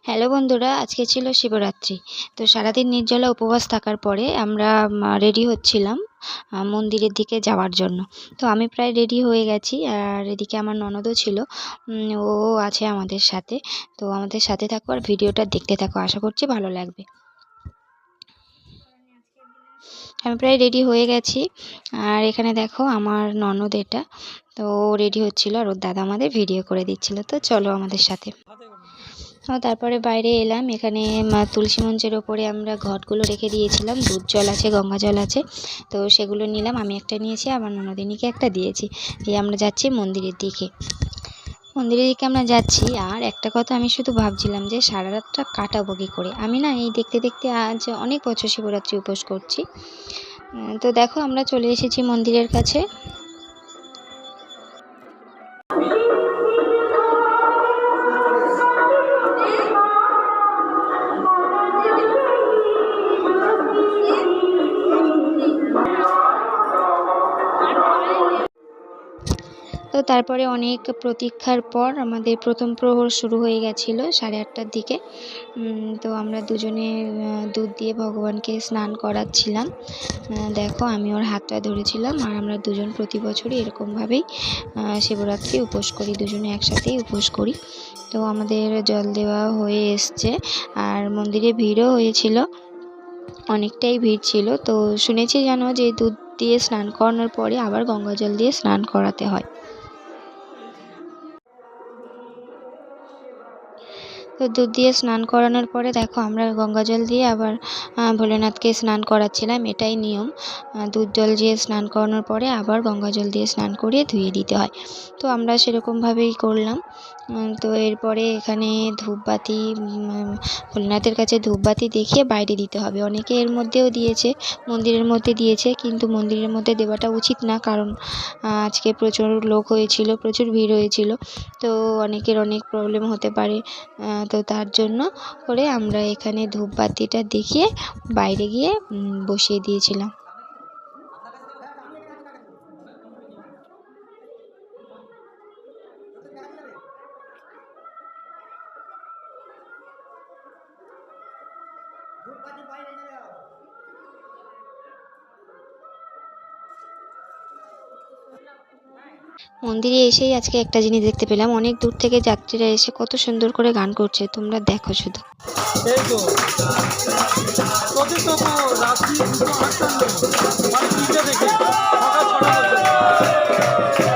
Hello বন্ধুরা, আজকে ছিল শিবরাত্রি। তো সারাদিন নির্জলা উপবাস থাকার পরে আমরা রেডি হচ্ছিলাম মন্দিরের দিকে যাওয়ার জন্য। তো আমি প্রায় রেডি হয়ে গেছি, আর এদিকে আমার ননদও ছিল, ও আছে আমাদের সাথে। তো আমাদের সাথে থাকো আর ভিডিওটা দেখতে থাকো, আশা করছি ভালো লাগবে। আমি প্রায় রেডি হয়ে গেছি, আর এখানে দেখো আমার ননদ এটা। তো ও রেডি হচ্ছিল আর ওর দাদা আমাদের ভিডিও করে দিচ্ছিল। তো চলো আমাদের সাথে। তারপরে বাইরে এলাম। এখানে তুলসী মঞ্চের ওপরে আমরা ঘটগুলো রেখে দিয়েছিলাম, দুধ জল আছে, গঙ্গা জল আছে। তো সেগুলো নিলাম, আমি একটা নিয়েছি, আমার ননদিনীকে একটা দিয়েছি। দিয়ে আমরা যাচ্ছি মন্দিরের দিকে। আমরা যাচ্ছি, আর একটা কথা আমি শুধু ভাবছিলাম যে সারা রাতটা কাটাবো কী করে। আমি না এই দেখতে দেখতে আজ অনেক বছর শিবরাত্রি উপোস করছি। তো দেখো আমরা চলে এসেছি মন্দিরের কাছে। তো তারপরে অনেক প্রতীক্ষার পর আমাদের প্রথম প্রহর শুরু হয়ে গেছিলো 8:30টার দিকে। তো আমরা দুজনে দুধ দিয়ে ভগবানকে স্নান করাচ্ছিলাম। দেখো আমি ওর হাতটা ধরেছিলাম, আর আমরা দুজন প্রতি বছরই এরকমভাবেই শিবরাত্রি উপোস করি, দুজনে একসাথেই উপোস করি। তো আমাদের জল দেওয়া হয়ে এসছে, আর মন্দিরে ভিড়ও হয়েছিল, অনেকটাই ভিড় ছিল। তো শুনেছি জানো যে দুধ দিয়ে স্নান করানোর পরে আবার গঙ্গা জল দিয়ে স্নান করাতে হয়। তো দুধ দিয়ে স্নান করানোর পরে দেখো আমরা গঙ্গা জল দিয়ে আবার ভোলেনাথকে স্নান করাচ্ছিলাম, এটাই নিয়ম। দুধ জল দিয়ে স্নান করানোর পরে আবার গঙ্গা জল দিয়ে স্নান করিয়ে ধুয়ে দিতে হয়। তো আমরা সেরকমভাবেই করলাম। তো এরপরে এখানে ধূপবাতি, ভোলেনাথের কাছে ধূপবাতি দেখিয়ে বাইরে দিতে হবে। অনেকে এর মধ্যেও দিয়েছে, মন্দিরের মধ্যে দিয়েছে, কিন্তু মন্দিরের মধ্যে দেওয়াটা উচিত না, কারণ আজকে প্রচুর লোক হয়েছিল, প্রচুর ভিড় হয়েছিল। তো অনেকের অনেক প্রবলেম হতে পারে। তো তার জন্য করে আমরা এখানে ধূপবাতিটা দেখিয়ে বাইরে গিয়ে বসিয়ে দিয়েছিলাম। মন্দিরে এসেই আজকে একটা জিনিস দেখতে পেলাম, অনেক দূর থেকে যাত্রীরা এসে কত সুন্দর করে গান করছে, তোমরা দেখো শুধু। এই তো প্রতিতম রাত্রি 2:58 মানে 3টে থেকে সকাল 6টা পর্যন্ত।